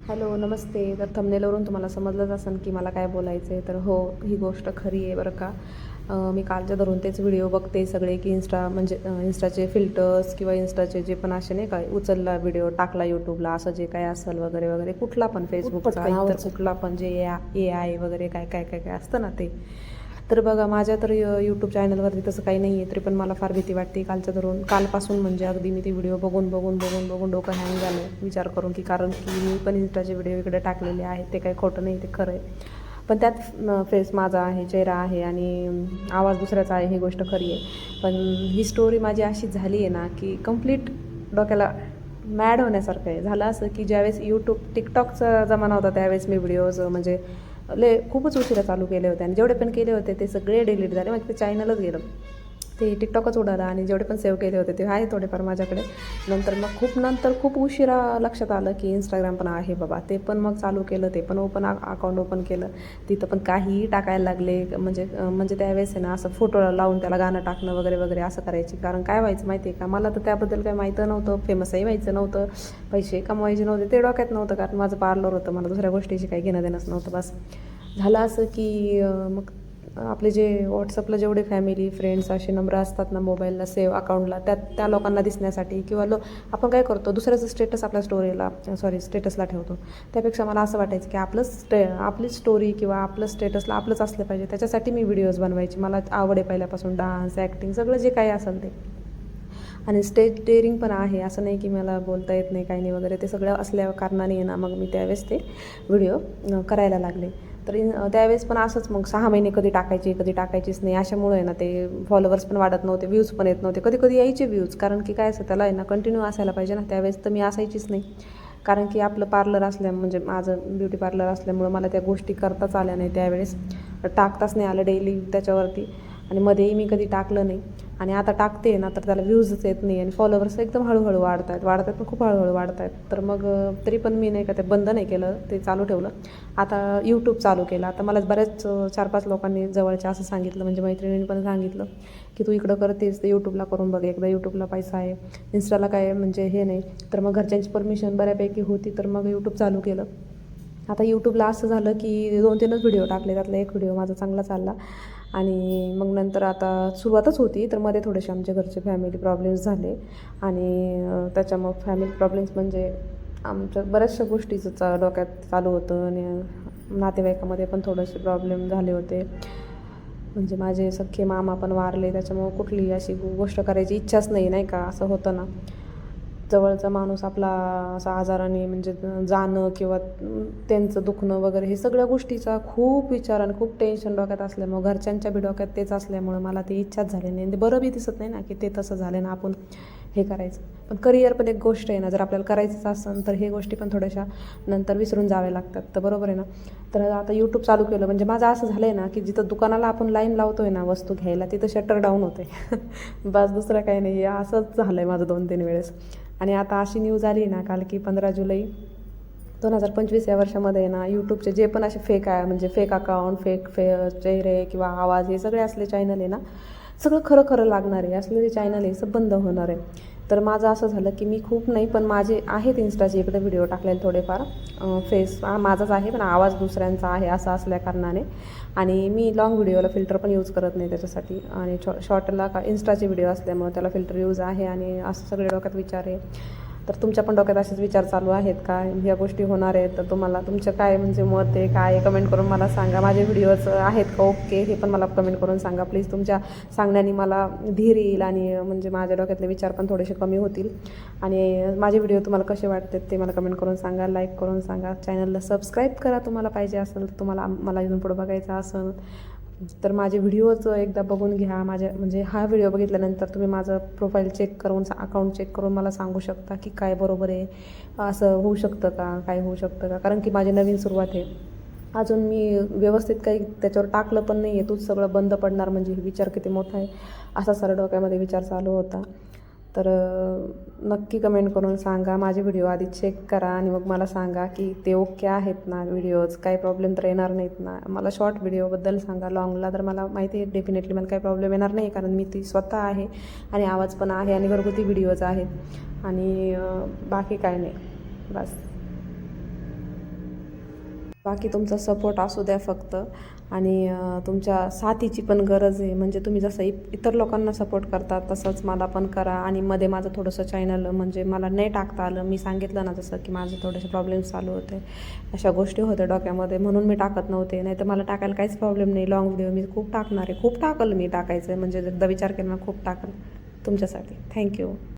Hello, नमस्ते. तर थंबनेलवरून तुम्हाला समजलंच असेल की मला काय बोलायचं आहे. तर हो, ही गोष्ट खरी आहे बरं का. मी कालच्या धरून तेच व्हिडिओ बघते सगळे की इन्स्टाचे फिल्टर्स किंवा इन्स्टाचे जे पण असे नाही का, उचलला व्हिडिओ टाकला यूट्यूबला, असं जे काही असेल वगैरे वगैरे, कुठला पण फेसबुकचा, इतर कुठला पण जे AI वगैरे काय काय काय काय असतं ना ते. तर बघा, माझ्या तर यूट्यूब चॅनलवरती तसं काही नाही आहे, तरी पण मला फार भीती वाटते कालच्या धरून. कालपासून म्हणजे अगदी मी ती व्हिडिओ बघून बघून बघून बघून डोकं हँग झालं विचार करून, की कारण की मी पण इन्स्टाचे व्हिडिओ इकडे टाकलेले आहेत. ते काही खोटं नाही, ते खरं आहे. पण त्यात फेस माझा आहे, चेहरा आहे आणि आवाज दुसऱ्याचा आहे, ही गोष्ट खरी आहे. पण ही स्टोरी माझी अशी झाली आहे ना, की कंप्लीट डोक्याला मॅड होण्यासारखं आहे. झालं असं की ज्यावेळेस टिकटॉकचा जमाना होता, त्यावेळेस मी व्हिडिओज म्हणजे खूपच उशिरा चालू केले होते आणि जेवढे पण केले होते ते सगळे डिलीट झाले. मग ते चॅनलच गेलं, ते टिकटॉकच उडालं आणि जेवढे पण सेव्ह केले होते ते आहे थोडेफार माझ्याकडे. नंतर खूप उशिरा लक्षात आलं की इंस्टाग्राम पण आहे बाबा. ते पण मग चालू केलं, ते पण अकाउंट ओपन केलं. तिथं पण काहीही टाकायला लागले, म्हणजे त्यावेळेस आहे ना, असं फोटो लावून त्याला गाणं टाकणं वगैरे वगैरे असं करायची. कारण काय व्हायचं माहिती आहे का, मला तर त्याबद्दल काही माहीत नव्हतं, फेमसही व्हायचं नव्हतं, पैसे कमवायचे नव्हते, ते डोक्यात नव्हतं. कारण माझं पार्लर होतं, मला दुसऱ्या गोष्टीची काही घेणं देणंच नव्हतं. बस झालं असं की मग आपले जे व्हॉट्सअपला जेवढे फॅमिली फ्रेंड्स असे नंबर असतात ना मोबाईलला सेव्ह अकाउंटला, त्या लोकांना दिसण्यासाठी किंवा आपण काय करतो, दुसऱ्याचं स्टेटस आपल्या स्टेटसला ठेवतो. त्यापेक्षा मला असं वाटायचं की आपली स्टोरी किंवा आपलं स्टेटसला आपलंच असलं पाहिजे. त्याच्यासाठी मी व्हिडिओज बनवायची. मला आवड आहे पहिल्यापासून, डान्स, ॲक्टिंग, सगळं जे काही असेल ते. आणि स्टेज डेअरिंग पण आहे, असं नाही की मला बोलता येत नाही काही नाही वगैरे. ते सगळं असल्या कारणाने आहे ना, मग मी त्यावेळेस ते व्हिडिओ करायला लागले. तर त्यावेळेस पण असंच, मग 6 महिने कधी टाकायचीच नाही. अशामुळे आहे ना, ते फॉलोवर्स पण वाढत नव्हते, व्ह्यूज पण येत नव्हते. कधी कधी यायचे व्ह्यूज, कारण की काय असं त्याला आहे ना, कंटिन्यू असायला पाहिजे ना. त्यावेळेस तर मी असायचीच नाही, कारण की आपलं पार्लर म्हणजे माझं ब्युटी पार्लर असल्यामुळं मला त्या गोष्टी करताच आल्या नाही. त्यावेळेस टाकताच नाही आलं डेली त्याच्यावरती, आणि मध्येही मी कधी टाकलं नाही. आणि आता टाकते ना, तर त्याला व्ह्यूजच येत नाही आणि फॉलोवर्स एकदम हळूहळू वाढत आहेत पण खूप हळूहळू वाढत आहेत. तर मग तरी पण मी नाही का ते बंद नाही केलं, ते चालू ठेवलं. आता यूट्यूब चालू केलं. आता मला बऱ्याच 4-5 लोकांनी जवळच्या असं सांगितलं, म्हणजे मैत्रिणींनी पण सांगितलं की तू इकडं करतेस तर यूट्यूबला करून बघ एकदा, यूट्यूबला पैसा आहे, इन्स्टाला काय म्हणजे हे नाही. तर मग घरच्यांची परमिशन बऱ्यापैकी होती, तर मग यूट्यूब चालू केलं. आता यूट्यूबला असं झालं की 2-3च व्हिडिओ टाकले, त्यातला एक व्हिडिओ माझा चांगला चालला. आणि मग नंतर आता सुरुवातच होती, तर मध्ये थोडेसे आमच्या घरचे फॅमिली प्रॉब्लेम्स झाले. आणि त्याच्यामुळं फॅमिली प्रॉब्लेम्स म्हणजे आमच्या बऱ्याचशा गोष्टीचं डोक्यात चालू होतं. आणि नातेवाईकामध्ये पण थोडेसे प्रॉब्लेम झाले होते. म्हणजे माझे सख्खे मामा पण वारले, त्याच्यामुळं कुठलीही अशी गोष्ट करायची इच्छाच नाही का, असं होतं ना. जवळचा माणूस आपला असा आजाराने म्हणजे जाणं किंवा त्यांचं दुखणं वगैरे, हे सगळ्या गोष्टीचा खूप विचार आणि खूप टेन्शन डोक्यात असल्यामुळं, घरच्यांच्या बी डोक्यात तेच असल्यामुळं मला ती इच्छाच झाली नाही. आणि ते बरं बी दिसत नाही ना की ते तसं झालं ना, आपण हे करायचं. पण करिअर पण एक गोष्ट आहे ना, जर आपल्याला करायचंच असेल तर हे गोष्टी पण थोड्याशा नंतर विसरून जाव्या लागतात. तर बरोबर आहे ना. तर आता यूट्यूब चालू केलं म्हणजे माझं असं झालं आहे ना, की जिथं दुकानाला आपण लाईन लावतो आहे ना वस्तू घ्यायला, तिथं शटर डाऊन होते. बस दुसरं काही नाही. असंच झालं आहे माझं 2-3 वेळेस. आणि आता अशी न्यूज आली ना काल, की 15 जुलै 2025 या वर्षामध्ये आहे ना, यूट्यूबचे जे पण असे म्हणजे फेक अकाउंट, चेहरे किंवा आवाज, हे सगळे असले चॅनल आहे ना, सगळं खरं खरं लागणार आहे, असले जे चॅनल आहे सगळं बंद होणार आहे. तर माझं असं झालं की मी खूप नाही, पण माझे आहेत इन्स्टाचे इकडे व्हिडिओ टाकलेले थोडेफार. फेस माझाच आहे पण आवाज दुसऱ्यांचा आहे, असं असल्या कारणाने. आणि मी लाँग व्हिडिओला फिल्टर पण यूज करत नाही त्याच्यासाठी. आणि शॉर्टला का इन्स्टाचे व्हिडिओ असल्यामुळे त्याला फिल्टर यूज आहे. आणि असं सगळे डोक्यात विचार आहे. तर तुमच्या पण डोक्यात असेच विचार चालू आहेत का, ह्या गोष्टी होणार आहेत, तर तुम्हाला तुमचं काय म्हणजे मत आहे, काय कमेंट करून मला सांगा. माझे व्हिडिओज आहेत का ओके, हे पण मला कमेंट करून सांगा प्लीज. तुमच्या सांगण्याने मला धीर येईल आणि म्हणजे माझ्या डोक्यातले विचार पण थोडेसे कमी होतील. आणि माझे व्हिडिओ तुम्हाला कसे वाटतात ते मला कमेंट करून सांगा, लाईक करून सांगा. चॅनलला सबस्क्राईब करा तुम्हाला पाहिजे असेल तर, तुम्हाला मला इथून पुढं बघायचं असेल तर. माझे व्हिडिओज एकदा बघून घ्या. म्हणजे हा व्हिडिओ बघितल्यानंतर तुम्ही माझं प्रोफाईल चेक करून, अकाउंट चेक करून मला सांगू शकता की काय बरोबर आहे, असं होऊ शकतं का, काय होऊ शकतं का. कारण की माझी नवीन सुरुवात आहे, अजून मी व्यवस्थित काही त्याच्यावर टाकलं पण नाही आहे. तूच सगळं बंद पडणार म्हणजे विचार किती मोठा आहे, असा सारा डोक्यामध्ये विचार चालू होता. तर नक्की कमेंट करून सांगा. माझे व्हिडिओ आधी चेक करा आणि मग मला सांगा की ते ओके आहेत ना व्हिडिओज, काही प्रॉब्लेम तर येणार नाहीत ना. मला शॉर्ट व्हिडिओबद्दल सांगा, लॉंगला तर मला माहिती आहे डेफिनेटली मला काही प्रॉब्लेम येणार नाही, कारण मी ती स्वतः आहे आणि आवाज पण आहे आणि घरगुती व्हिडिओज आहेत. आणि बाकी काय नाही, बस. बाकी तुमचा सपोर्ट असू द्या फक्त. आणि तुमच्या साथीची पण गरज आहे. म्हणजे तुम्ही जसं इतर लोकांना सपोर्ट करता तसंच मला पण करा. आणि मध्ये माझं थोडंसं चॅनल म्हणजे मला नाही टाकता आलं, मी सांगितलं ना जसं की माझे थोडेसे प्रॉब्लेम्स चालू होते, अशा गोष्टी होत्या डोक्यामध्ये, म्हणून मी टाकत नव्हते. नाही तर मला टाकायला काहीच प्रॉब्लेम नाही. लॉंग व्हिडिओ मी खूप टाकणार आहे, खूप टाकलं मी टाकायचं म्हणजे एकदा विचार केला ना खूप टाकलं तुमच्यासाठी. थँक्यू.